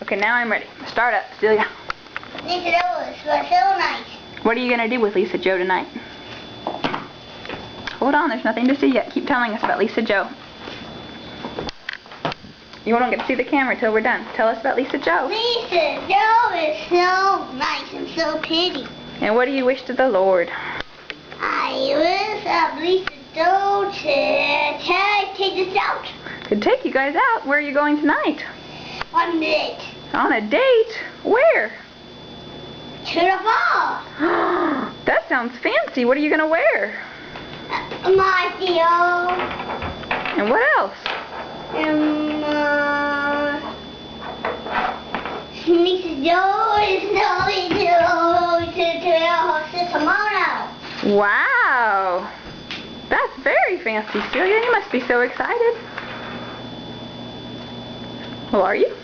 Okay, now I'm ready. Start up, Celia. Lisa Joe is so nice. What are you going to do with Lisa Joe tonight? Hold on, there's nothing to see yet. Keep telling us about Lisa Joe. You won't get to see the camera till we're done. Tell us about Lisa Joe. Lisa Joe is so nice and so pretty. And what do you wish to the Lord? I wish Lisa Joe to take us out. Could take you guys out. Where are you going tonight? On a date. On a date? Where? To the fall. That sounds fancy. What are you going to wear? My deal. And what else? Lisa Joe is going to host tomorrow. Wow. That's very fancy, Celia. You must be so excited. Well, are you?